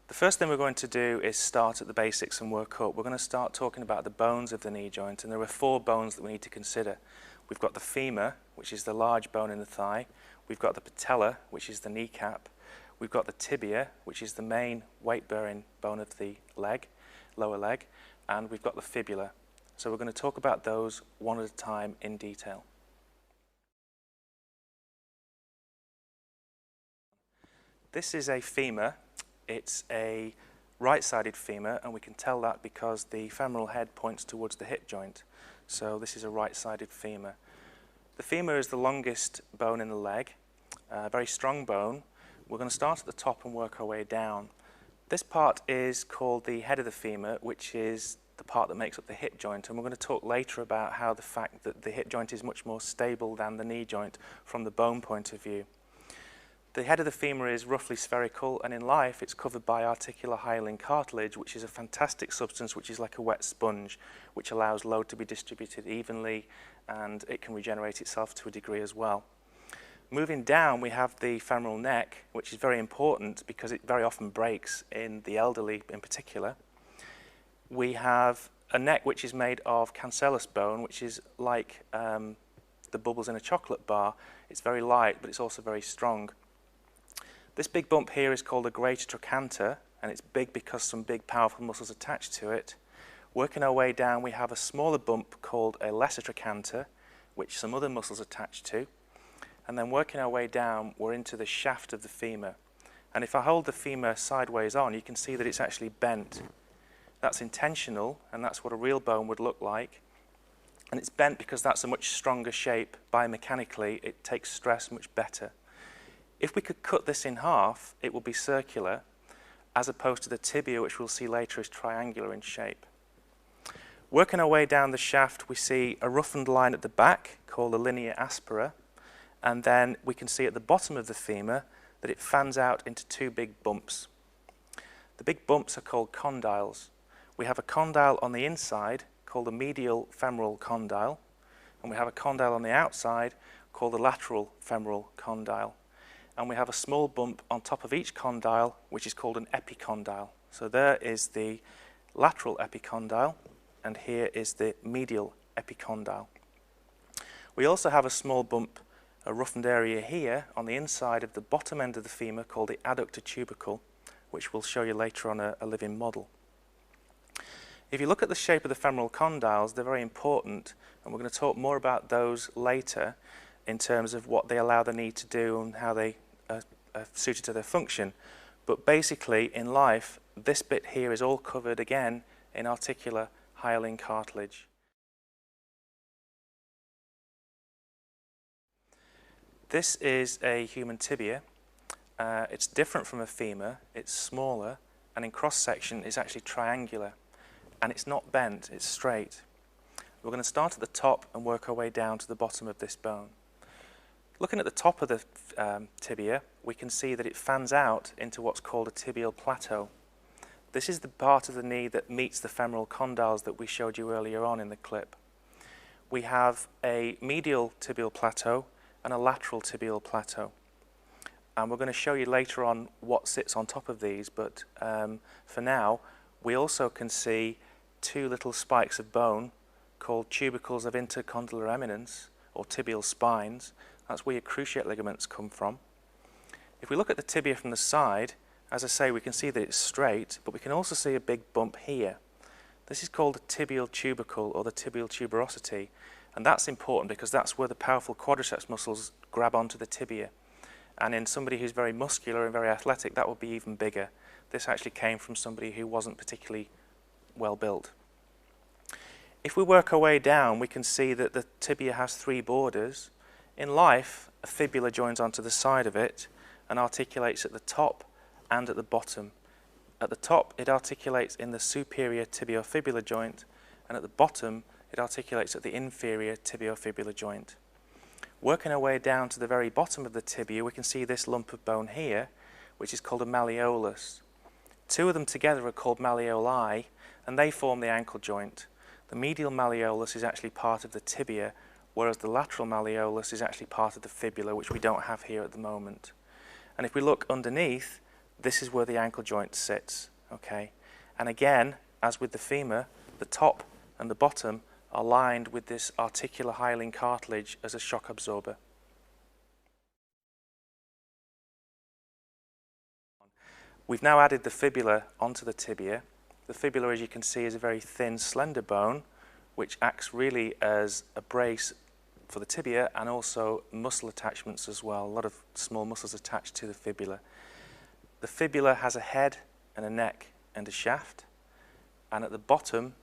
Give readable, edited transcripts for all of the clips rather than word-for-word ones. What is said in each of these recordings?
The first thing we're going to do is start at the basics and work up. We're going to start talking about the bones of the knee joint, and there are 4 bones that we need to consider. We've got the femur, which is the large bone in the thigh. We've got the patella, which is the kneecap. We've got the tibia, which is the main weight-bearing bone of the leg, lower leg, and we've got the fibula. So we're going to talk about those one at a time in detail. This is a femur. It's a right-sided femur, and we can tell that because the femoral head points towards the hip joint. So this is a right-sided femur. The femur is the longest bone in the leg, a very strong bone. We're going to start at the top and work our way down. This part is called the head of the femur, which is the part that makes up the hip joint, and we're going to talk later about how the fact that the hip joint is much more stable than the knee joint from the bone point of view. The head of the femur is roughly spherical, and in life it's covered by articular hyaline cartilage, which is a fantastic substance which is like a wet sponge, which allows load to be distributed evenly, and it can regenerate itself to a degree as well. Moving down, we have the femoral neck, which is very important because it very often breaks in the elderly in particular. We have a neck which is made of cancellous bone, which is like the bubbles in a chocolate bar. It's very light, but it's also very strong. This big bump here is called a greater trochanter, and it's big because some big powerful muscles attached to it. Working our way down, we have a smaller bump called a lesser trochanter, which some other muscles attached to. And then working our way down, we're into the shaft of the femur. And if I hold the femur sideways on, you can see that it's actually bent. That's intentional, and that's what a real bone would look like. And it's bent because that's a much stronger shape biomechanically. It takes stress much better. If we could cut this in half, it will be circular, as opposed to the tibia, which we'll see later is triangular in shape. Working our way down the shaft, we see a roughened line at the back called the linea aspera, and then we can see at the bottom of the femur that it fans out into 2 big bumps. The big bumps are called condyles. We have a condyle on the inside called the medial femoral condyle, and we have a condyle on the outside called the lateral femoral condyle. And we have a small bump on top of each condyle, which is called an epicondyle. So there is the lateral epicondyle, and here is the medial epicondyle. We also have a small bump, a roughened area here on the inside of the bottom end of the femur called the adductor tubercle, which we'll show you later on a living model. If you look at the shape of the femoral condyles, they're very important, and we're going to talk more about those later in terms of what they allow the knee to do and how they are suited to their function. But basically, in life, this bit here is all covered again in articular hyaline cartilage. This is a human tibia. It's different from a femur, it's smaller, and in cross-section it's actually triangular. And it's not bent, it's straight. We're going to start at the top and work our way down to the bottom of this bone. Looking at the top of the tibia, we can see that it fans out into what's called a tibial plateau. This is the part of the knee that meets the femoral condyles that we showed you earlier on in the clip. We have a medial tibial plateau and a lateral tibial plateau. And we're going to show you later on what sits on top of these, but for now, we also can see 2 little spikes of bone called tubercles of intercondylar eminence, or tibial spines. That's where your cruciate ligaments come from. If we look at the tibia from the side, as I say, we can see that it's straight, but we can also see a big bump here. This is called the tibial tubercle, or the tibial tuberosity, and that's important because that's where the powerful quadriceps muscles grab onto the tibia. And in somebody who's very muscular and very athletic, that would be even bigger. This actually came from somebody who wasn't particularly well built. If we work our way down, we can see that the tibia has 3 borders. In life, a fibula joins onto the side of it and articulates at the top and at the bottom. At the top, it articulates in the superior tibiofibular joint, and at the bottom, it articulates at the inferior tibiofibular joint. Working our way down to the very bottom of the tibia, we can see this lump of bone here, which is called a malleolus. 2 of them together are called malleoli, and they form the ankle joint. The medial malleolus is actually part of the tibia, whereas the lateral malleolus is actually part of the fibula, which we don't have here at the moment. And if we look underneath, this is where the ankle joint sits, okay? And again, as with the femur, the top and the bottom are lined with this articular hyaline cartilage as a shock absorber. We've now added the fibula onto the tibia. The fibula, as you can see, is a very thin, slender bone which acts really as a brace for the tibia and also muscle attachments as well. A lot of small muscles attached to the fibula. The fibula has a head and a neck and a shaft, and at the bottom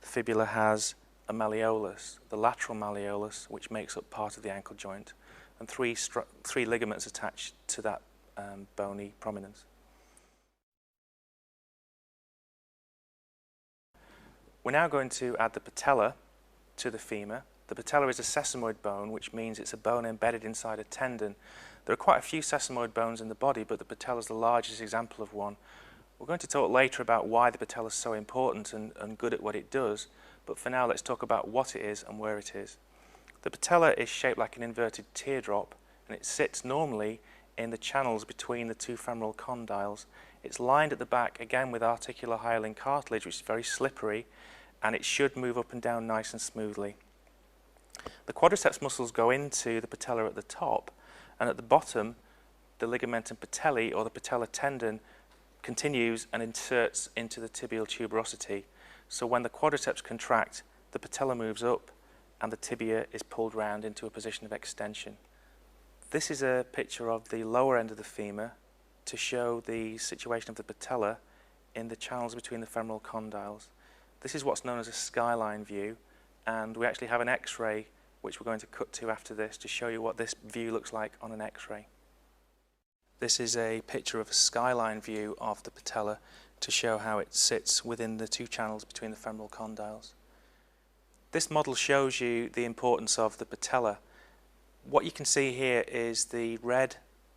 the fibula has a malleolus, the lateral malleolus, which makes up part of the ankle joint, and three ligaments attached to that bony prominence. We're now going to add the patella to the femur. The patella is a sesamoid bone, which means it's a bone embedded inside a tendon. There are quite a few sesamoid bones in the body, but the patella is the largest example of one. We're going to talk later about why the patella is so important and good at what it does, but for now let's talk about what it is and where it is. The patella is shaped like an inverted teardrop, and it sits normally in the channels between the two femoral condyles. It's lined at the back again with articular hyaline cartilage, which is very slippery, and it should move up and down nice and smoothly. The quadriceps muscles go into the patella at the top, and at the bottom the ligamentum patellae, or the patella tendon, continues and inserts into the tibial tuberosity. So when the quadriceps contract, the patella moves up and the tibia is pulled round into a position of extension. This is a picture of the lower end of the femur to show the situation of the patella in the channels between the femoral condyles. This is what's known as a skyline view, and we actually have an X-ray which we're going to cut to after this to show you what this view looks like on an X-ray. This is a picture of a skyline view of the patella to show how it sits within the two channels between the femoral condyles. This model shows you the importance of the patella. What you can see here is the red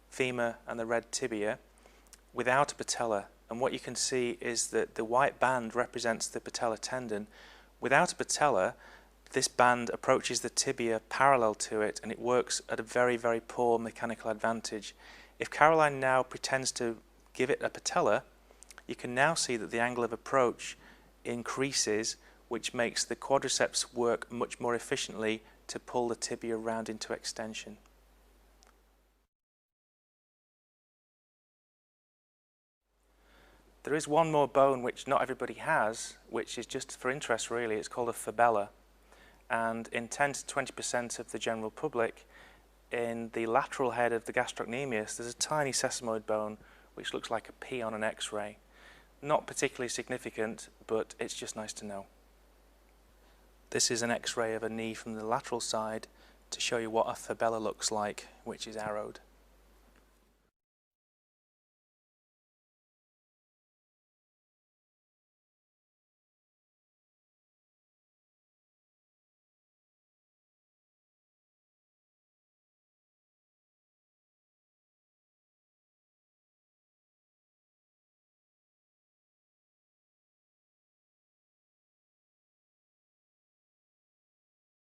femur and the red tibia without a patella, and what you can see is that the white band represents the patella tendon. Without a patella, this band approaches the tibia parallel to it, and it works at a very, very poor mechanical advantage. If Caroline now pretends to give it a patella, you can now see that the angle of approach increases, which makes the quadriceps work much more efficiently to pull the tibia round into extension. There is one more bone which not everybody has, which is just for interest really. It's called a fabella, and in 10 to 20% of the general public, in the lateral head of the gastrocnemius, there's a tiny sesamoid bone which looks like a pea on an X-ray. Not particularly significant, but it's just nice to know. This is an X-ray of a knee from the lateral side to show you what a fabella looks like, which is arrowed.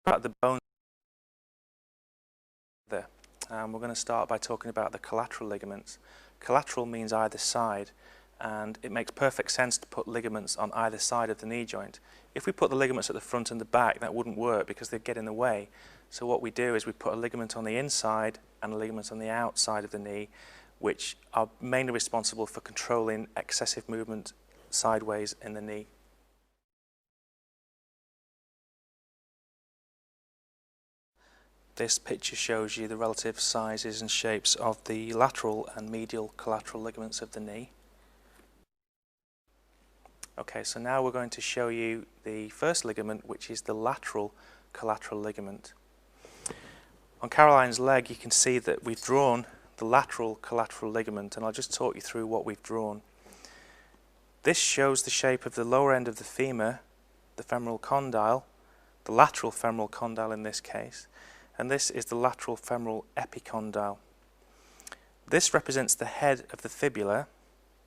About the bone there, we're going to start by talking about the collateral ligaments. Collateral means either side, and it makes perfect sense to put ligaments on either side of the knee joint. If we put the ligaments at the front and the back, that wouldn't work because they'd get in the way. So what we do is we put a ligament on the inside and a ligament on the outside of the knee, which are mainly responsible for controlling excessive movement sideways in the knee. This picture shows you the relative sizes and shapes of the lateral and medial collateral ligaments of the knee. Okay, so now we're going to show you the first ligament, which is the lateral collateral ligament. On Caroline's leg, you can see that we've drawn the lateral collateral ligament, and I'll just talk you through what we've drawn. This shows the shape of the lower end of the femur, the femoral condyle, the lateral femoral condyle in this case, and this is the lateral femoral epicondyle. This represents the head of the fibula,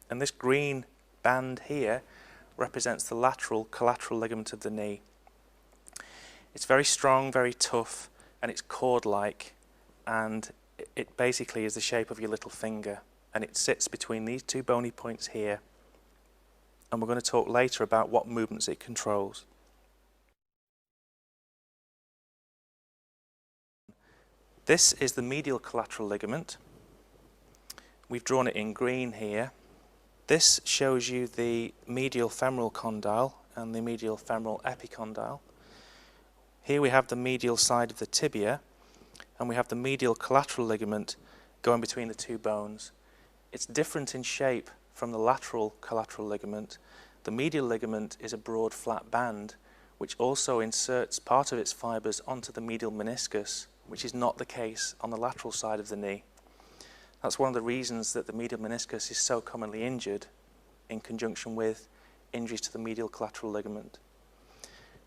and this green band here represents the lateral collateral ligament of the knee. It's very strong, very tough, and it's cord-like, and it basically is the shape of your little finger, and it sits between these two bony points here, and we're going to talk later about what movements it controls. This is the medial collateral ligament. We've drawn it in green here. This shows you the medial femoral condyle and the medial femoral epicondyle. Here we have the medial side of the tibia, and we have the medial collateral ligament going between the two bones. It's different in shape from the lateral collateral ligament. The medial ligament is a broad flat band which also inserts part of its fibers onto the medial meniscus, which is not the case on the lateral side of the knee. That's one of the reasons that the medial meniscus is so commonly injured in conjunction with injuries to the medial collateral ligament.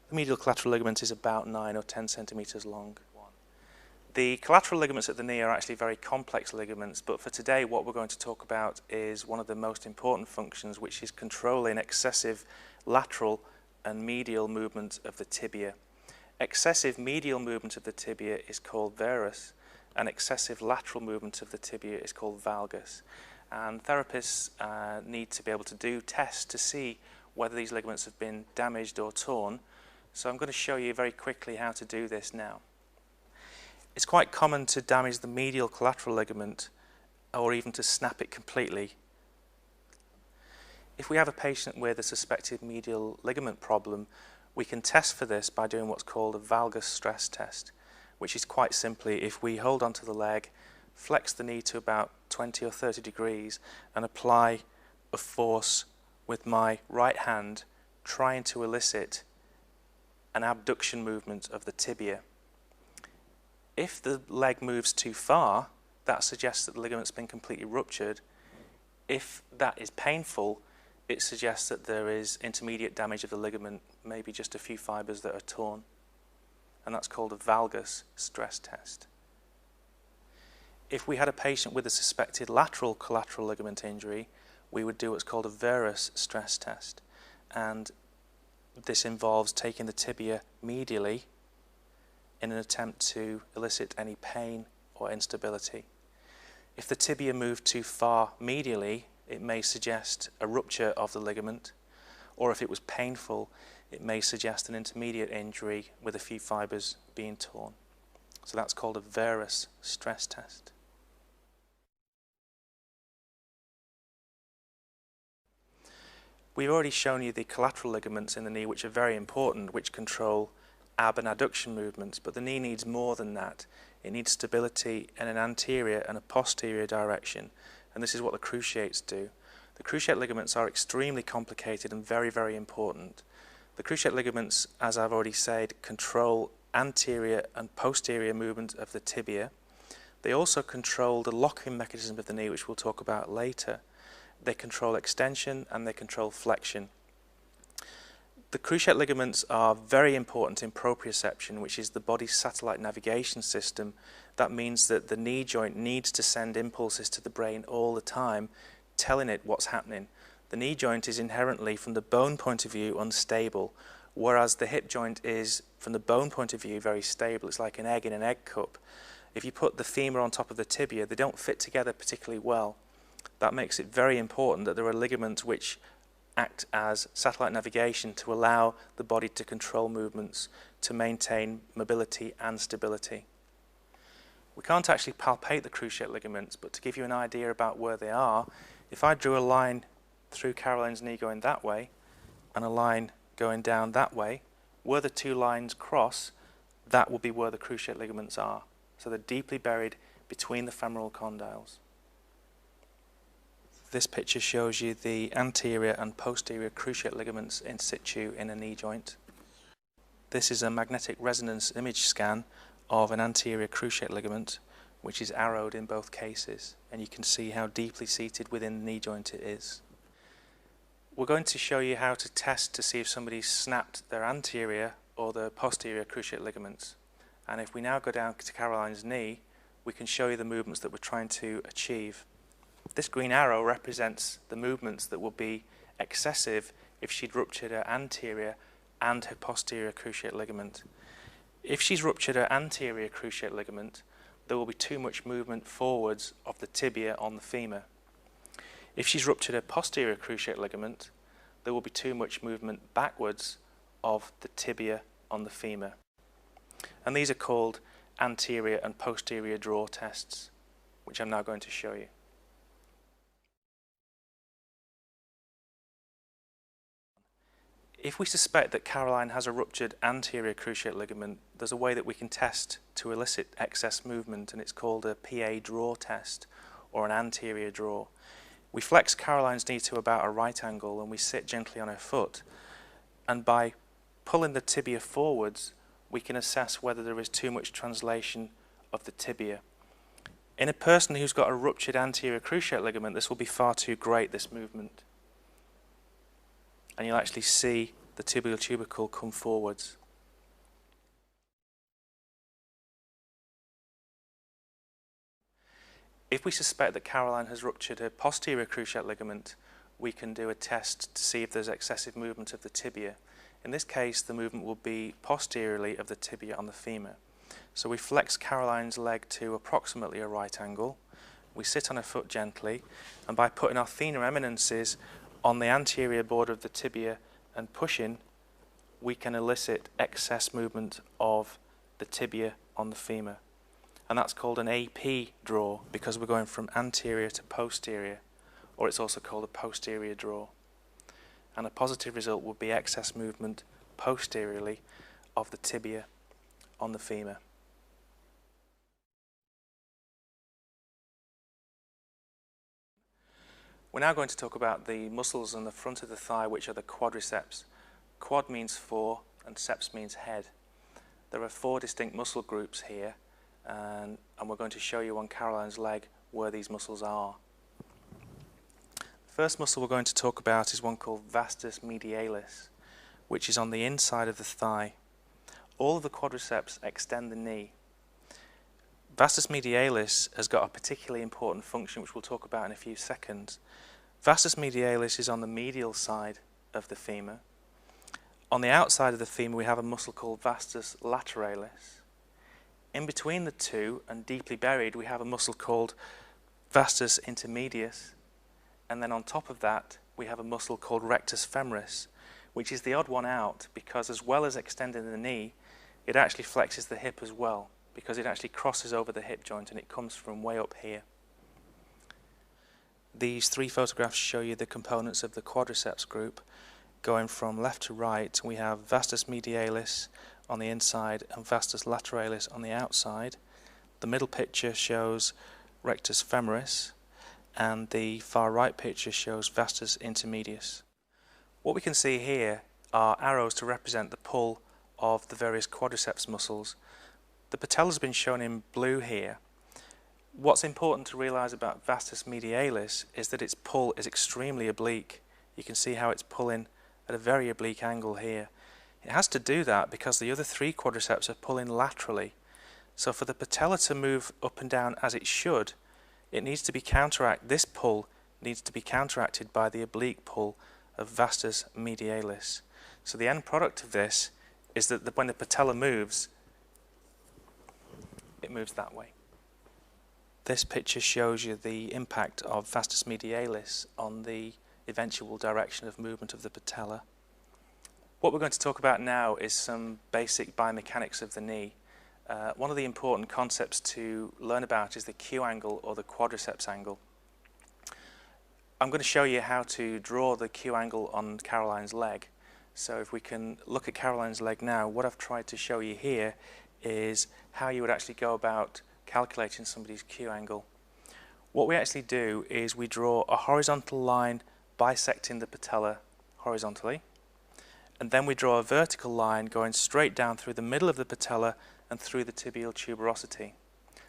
The medial collateral ligament is about 9 or 10 centimeters long. The collateral ligaments at the knee are actually very complex ligaments, but for today what we're going to talk about is one of the most important functions, which is controlling excessive lateral and medial movement of the tibia. Excessive medial movement of the tibia is called varus, and excessive lateral movement of the tibia is called valgus. And therapists need to be able to do tests to see whether these ligaments have been damaged or torn. So I'm going to show you very quickly how to do this now. It's quite common to damage the medial collateral ligament or even to snap it completely. If we have a patient with a suspected medial ligament problem, we can test for this by doing what's called a valgus stress test, which is quite simply if we hold onto the leg, flex the knee to about 20 or 30 degrees and apply a force with my right hand, trying to elicit an abduction movement of the tibia. If the leg moves too far, that suggests that the ligament's been completely ruptured. If that is painful, it suggests that there is intermediate damage of the ligament, maybe just a few fibers that are torn. And that's called a valgus stress test. If we had a patient with a suspected lateral collateral ligament injury, we would do what's called a varus stress test. And this involves taking the tibia medially in an attempt to elicit any pain or instability. If the tibia moved too far medially, it may suggest a rupture of the ligament, or if it was painful, it may suggest an intermediate injury with a few fibers being torn. So that's called a varus stress test. We've already shown you the collateral ligaments in the knee, which are very important, which control ab and adduction movements, but the knee needs more than that. It needs stability in an anterior and a posterior direction, and this is what the cruciates do. The cruciate ligaments are extremely complicated and very, very important. The cruciate ligaments, as I've already said, control anterior and posterior movement of the tibia. They also control the locking mechanism of the knee, which we'll talk about later. They control extension and they control flexion. The cruciate ligaments are very important in proprioception, which is the body's satellite navigation system. That means that the knee joint needs to send impulses to the brain all the time, telling it what's happening. The knee joint is inherently, from the bone point of view, unstable, whereas the hip joint is, from the bone point of view, very stable. It's like an egg in an egg cup. If you put the femur on top of the tibia, they don't fit together particularly well. That makes it very important that there are ligaments which act as satellite navigation to allow the body to control movements, to maintain mobility and stability. We can't actually palpate the cruciate ligaments, but to give you an idea about where they are, if I drew a line through Caroline's knee going that way and a line going down that way, where the two lines cross, that will be where the cruciate ligaments are. So they're deeply buried between the femoral condyles. This picture shows you the anterior and posterior cruciate ligaments in situ in a knee joint. This is a magnetic resonance image scan of an anterior cruciate ligament, which is arrowed in both cases, and you can see how deeply seated within the knee joint it is. We're going to show you how to test to see if somebody's snapped their anterior or the posterior cruciate ligaments. And if we now go down to Caroline's knee, we can show you the movements that we're trying to achieve. This green arrow represents the movements that will be excessive if she'd ruptured her anterior and her posterior cruciate ligament. If she's ruptured her anterior cruciate ligament, there will be too much movement forwards of the tibia on the femur. If she's ruptured a posterior cruciate ligament, there will be too much movement backwards of the tibia on the femur. And these are called anterior and posterior draw tests, which I'm now going to show you. If we suspect that Caroline has a ruptured anterior cruciate ligament, there's a way that we can test to elicit excess movement, and it's called a PA draw test, or an anterior draw. We flex Caroline's knee to about a right angle and we sit gently on her foot, and by pulling the tibia forwards we can assess whether there is too much translation of the tibia. In a person who's got a ruptured anterior cruciate ligament, this will be far too great, this movement, and you'll actually see the tibial tubercle come forwards. If we suspect that Caroline has ruptured her posterior cruciate ligament, we can do a test to see if there's excessive movement of the tibia. In this case, the movement will be posteriorly of the tibia on the femur. So we flex Caroline's leg to approximately a right angle, we sit on her foot gently, and by putting our thenar eminences on the anterior border of the tibia and pushing, we can elicit excess movement of the tibia on the femur. And that's called an AP draw because we're going from anterior to posterior, or it's also called a posterior draw. And a positive result would be excess movement posteriorly of the tibia on the femur. We're now going to talk about the muscles on the front of the thigh, which are the quadriceps. Quad means four and ceps means head. There are four distinct muscle groups here, and we're going to show you on Caroline's leg where these muscles are. The first muscle we're going to talk about is one called vastus medialis, which is on the inside of the thigh. All of the quadriceps extend the knee. Vastus medialis has got a particularly important function which we'll talk about in a few seconds. Vastus medialis is on the medial side of the femur. On the outside of the femur we have a muscle called vastus lateralis. In between the two and deeply buried we have a muscle called vastus intermedius, and then on top of that we have a muscle called rectus femoris, which is the odd one out because as well as extending the knee, it actually flexes the hip as well, because it actually crosses over the hip joint and it comes from way up here. These three photographs show you the components of the quadriceps group. Going from left to right, we have vastus medialis on the inside and vastus lateralis on the outside. The middle picture shows rectus femoris, and the far right picture shows vastus intermedius. What we can see here are arrows to represent the pull of the various quadriceps muscles. The patella has been shown in blue here. What's important to realize about vastus medialis is that its pull is extremely oblique. You can see how it's pulling at a very oblique angle here. It has to do that because the other three quadriceps are pulling laterally. So for the patella to move up and down as it should, it needs to be this pull needs to be counteracted by the oblique pull of vastus medialis. So the end product of this is that when the patella moves, it moves that way. This picture shows you the impact of vastus medialis on the eventual direction of movement of the patella. What we're going to talk about now is some basic biomechanics of the knee. One of the important concepts to learn about is the Q angle or the quadriceps angle. I'm going to show you how to draw the Q angle on Caroline's leg. So if we can look at Caroline's leg now, what I've tried to show you here is how you would actually go about calculating somebody's Q angle. What we actually do is we draw a horizontal line bisecting the patella horizontally, and then we draw a vertical line going straight down through the middle of the patella and through the tibial tuberosity.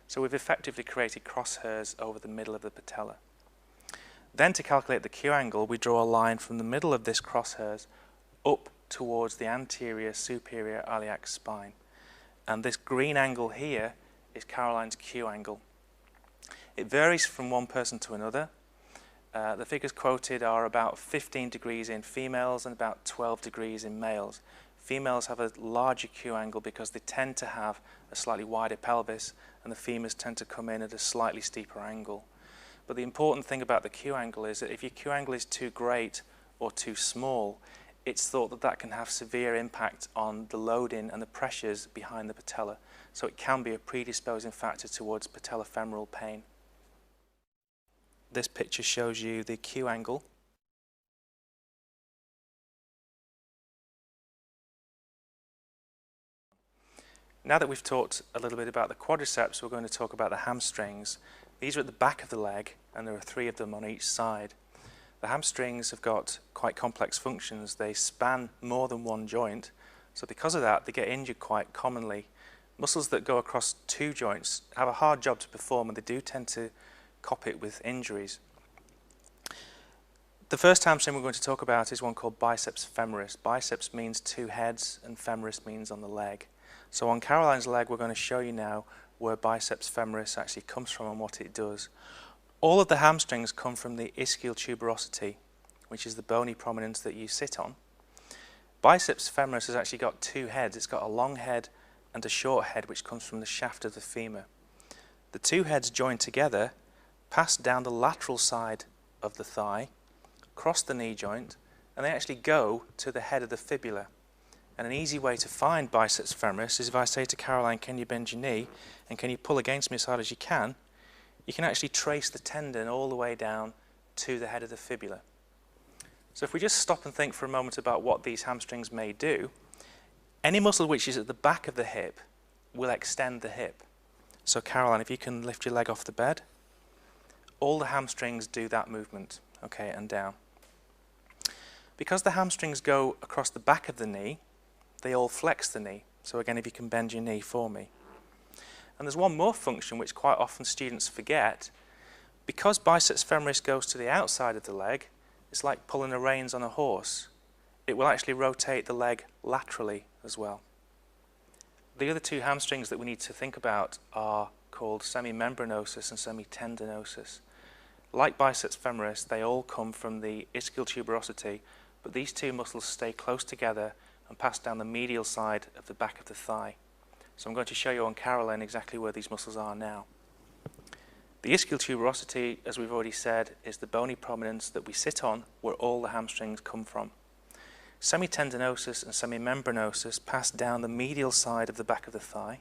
So we've effectively created crosshairs over the middle of the patella. Then to calculate the Q angle, we draw a line from the middle of this crosshairs up towards the anterior superior iliac spine. And this green angle here is Caroline's Q angle. It varies from one person to another. The figures quoted are about 15 degrees in females and about 12 degrees in males. Females have a larger Q angle because they tend to have a slightly wider pelvis, and the femurs tend to come in at a slightly steeper angle. But the important thing about the Q angle is that if your Q angle is too great or too small, it's thought that that can have severe impact on the loading and the pressures behind the patella. So it can be a predisposing factor towards patellofemoral pain. This picture shows you the Q angle. Now that we've talked a little bit about the quadriceps, we're going to talk about the hamstrings. These are at the back of the leg, and there are 3 of them on each side. The hamstrings have got quite complex functions. They span more than one joint, so because of that, they get injured quite commonly. Muscles that go across 2 joints have a hard job to perform, and they do tend to cop it with injuries. The first hamstring we're going to talk about is one called biceps femoris. Biceps means 2 heads, and femoris means on the leg. So on Caroline's leg, we're going to show you now where biceps femoris actually comes from and what it does. All of the hamstrings come from the ischial tuberosity, which is the bony prominence that you sit on. Biceps femoris has actually got 2 heads. It's got a long head and a short head, which comes from the shaft of the femur. The 2 heads join together, pass down the lateral side of the thigh, cross the knee joint, and they actually go to the head of the fibula. And an easy way to find biceps femoris is if I say to Caroline, can you bend your knee and can you pull against me as hard as you can actually trace the tendon all the way down to the head of the fibula. So if we just stop and think for a moment about what these hamstrings may do, any muscle which is at the back of the hip will extend the hip. So Caroline, if you can lift your leg off the bed, all the hamstrings do that movement, okay, and down. Because the hamstrings go across the back of the knee, they all flex the knee. So again, if you can bend your knee for me. And there's one more function which quite often students forget. Because biceps femoris goes to the outside of the leg, it's like pulling the reins on a horse. It will actually rotate the leg laterally as well. The other 2 hamstrings that we need to think about are called semimembranosus and semitendinosus. Like biceps femoris, they all come from the ischial tuberosity, but these 2 muscles stay close together and pass down the medial side of the back of the thigh. So I'm going to show you on Caroline exactly where these muscles are now. The ischial tuberosity, as we've already said, is the bony prominence that we sit on where all the hamstrings come from. Semitendinosus and semimembranosus pass down the medial side of the back of the thigh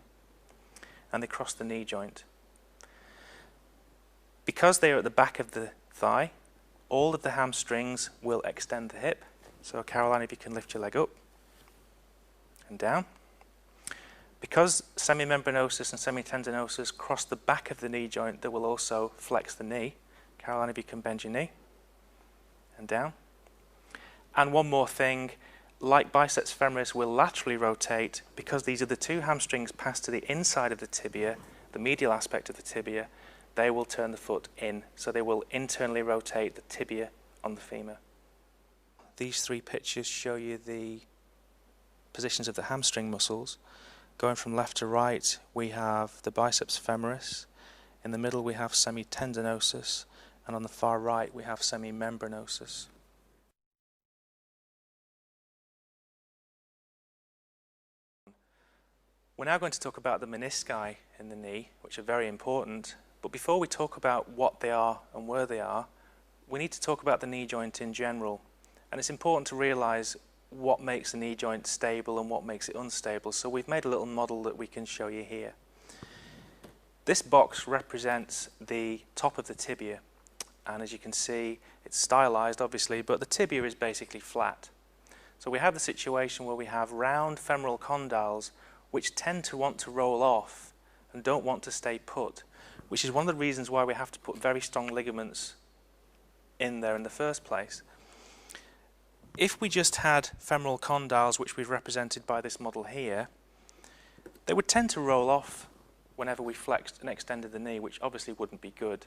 and they cross the knee joint. Because they are at the back of the thigh, all of the hamstrings will extend the hip. So Caroline, if you can lift your leg up and down. Because semimembranosus and semitendinosus cross the back of the knee joint, they will also flex the knee. Caroline, if you can bend your knee and down. And one more thing, like biceps femoris will laterally rotate, because these are the 2 hamstrings pass to the inside of the tibia, the medial aspect of the tibia, they will turn the foot in. So they will internally rotate the tibia on the femur. These 3 pictures show you the positions of the hamstring muscles. Going from left to right, we have the biceps femoris. In the middle, we have semitendinosus. And on the far right, we have semimembranosus. We're now going to talk about the menisci in the knee, which are very important. But before we talk about what they are and where they are, we need to talk about the knee joint in general. And it's important to realize what makes the knee joint stable and what makes it unstable. So we've made a little model that we can show you here. This box represents the top of the tibia. And as you can see, it's stylized obviously, but the tibia is basically flat. So we have the situation where we have round femoral condyles which tend to want to roll off and don't want to stay put, which is one of the reasons why we have to put very strong ligaments in there in the first place. If we just had femoral condyles, which we've represented by this model here, they would tend to roll off whenever we flexed and extended the knee, which obviously wouldn't be good.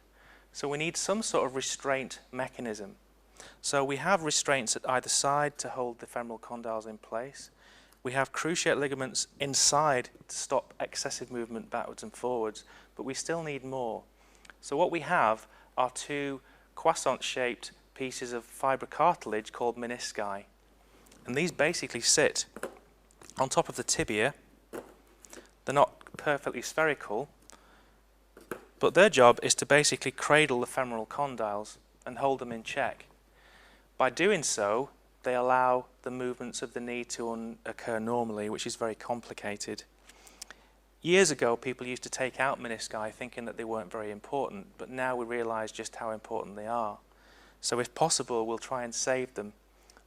So we need some sort of restraint mechanism. So we have restraints at either side to hold the femoral condyles in place. We have cruciate ligaments inside to stop excessive movement backwards and forwards, but we still need more. So what we have are 2 croissant-shaped pieces of fibrocartilage called menisci. And these basically sit on top of the tibia. They're not perfectly spherical, but their job is to basically cradle the femoral condyles and hold them in check. By doing so, they allow the movements of the knee to occur normally, which is very complicated. Years ago, people used to take out menisci thinking that they weren't very important, but now we realise just how important they are. So if possible, we'll try and save them.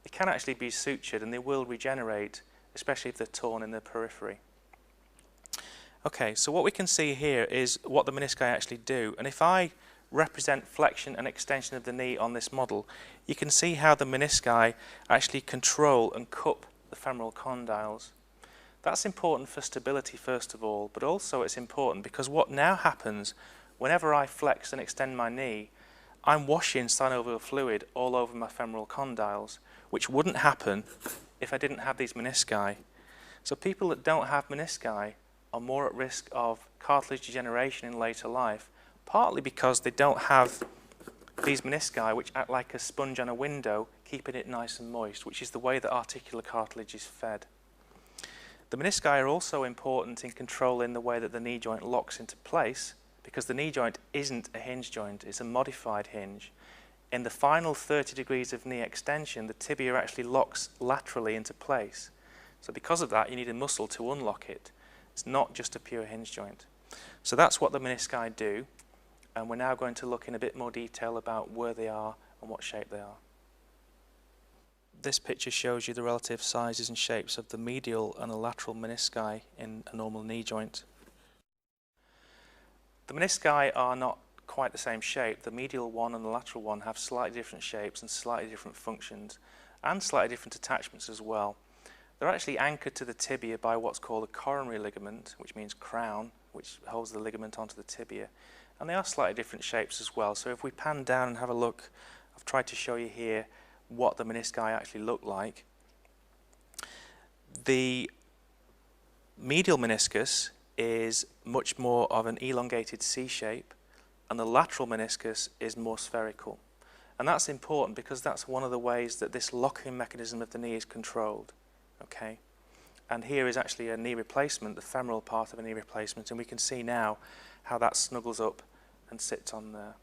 They can actually be sutured and they will regenerate, especially if they're torn in the periphery. Okay, so what we can see here is what the menisci actually do. And if I represent flexion and extension of the knee on this model, you can see how the menisci actually control and cup the femoral condyles. That's important for stability first of all, but also it's important because what now happens whenever I flex and extend my knee, I'm washing synovial fluid all over my femoral condyles, which wouldn't happen if I didn't have these menisci. So people that don't have menisci are more at risk of cartilage degeneration in later life, partly because they don't have these menisci which act like a sponge on a window, keeping it nice and moist, which is the way that articular cartilage is fed. The menisci are also important in controlling the way that the knee joint locks into place, because the knee joint isn't a hinge joint, it's a modified hinge. In the final 30 degrees of knee extension, the tibia actually locks laterally into place. So because of that, you need a muscle to unlock it. It's not just a pure hinge joint. So that's what the menisci do, and we're now going to look in a bit more detail about where they are and what shape they are. This picture shows you the relative sizes and shapes of the medial and the lateral menisci in a normal knee joint. The menisci are not quite the same shape. The medial one and the lateral one have slightly different shapes and slightly different functions and slightly different attachments as well. They're actually anchored to the tibia by what's called a coronary ligament, which means crown, which holds the ligament onto the tibia. And they are slightly different shapes as well. So if we pan down and have a look, I've tried to show you here what the menisci actually look like. The medial meniscus is much more of an elongated C shape, and the lateral meniscus is more spherical. And that's important because that's one of the ways that this locking mechanism of the knee is controlled. Okay? And here is actually a knee replacement, the femoral part of a knee replacement, and we can see now how that snuggles up and sits on there.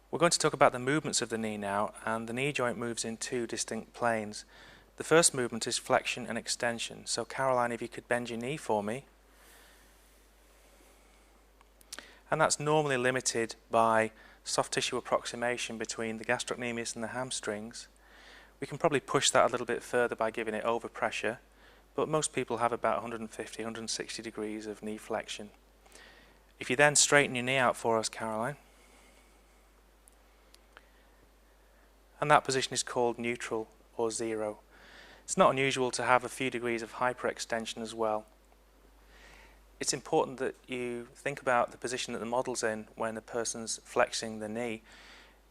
We're going to talk about the movements of the knee now, and the knee joint moves in two distinct planes. The first movement is flexion and extension. So Caroline, if you could bend your knee for me. And that's normally limited by soft tissue approximation between the gastrocnemius and the hamstrings. We can probably push that a little bit further by giving it overpressure, but most people have about 150, 160 degrees of knee flexion. If you then straighten your knee out for us, Caroline, and that position is called neutral or zero. It's not unusual to have a few degrees of hyperextension as well. It's important that you think about the position that the model's in when a person's flexing the knee.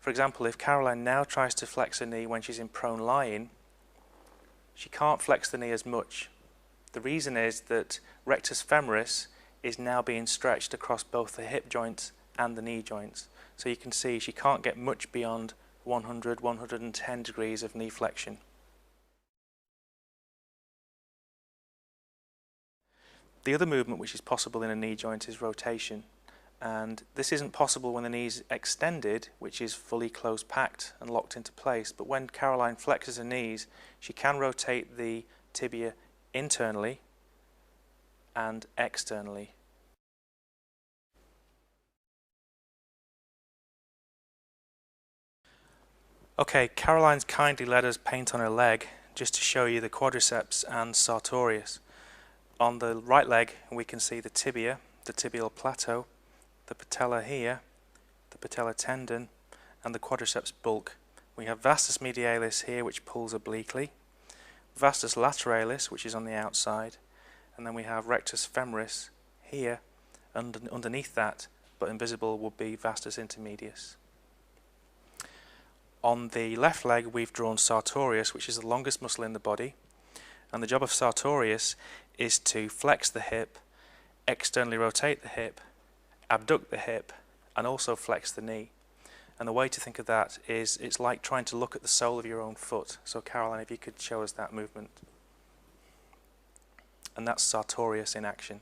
For example, if Caroline now tries to flex her knee when she's in prone lying, she can't flex the knee as much. The reason is that rectus femoris is now being stretched across both the hip joints and the knee joints. So you can see she can't get much beyond 100, 110 degrees of knee flexion. The other movement which is possible in a knee joint is rotation, and this isn't possible when the knee is extended, which is fully closed packed and locked into place, but when Caroline flexes her knees, she can rotate the tibia internally and externally. Okay, Caroline's kindly let us paint on her leg just to show you the quadriceps and sartorius. On the right leg we can see the tibia, the tibial plateau, the patella here, the patella tendon, and the quadriceps bulk. We have vastus medialis here, which pulls obliquely, vastus lateralis, which is on the outside, and then we have rectus femoris here, and underneath that, but invisible, would be vastus intermedius. On the left leg we've drawn sartorius, which is the longest muscle in the body, and the job of sartorius is to flex the hip, externally rotate the hip, abduct the hip, and also flex the knee. And the way to think of that is it's like trying to look at the sole of your own foot. So Caroline, if you could show us that movement. And that's sartorius in action.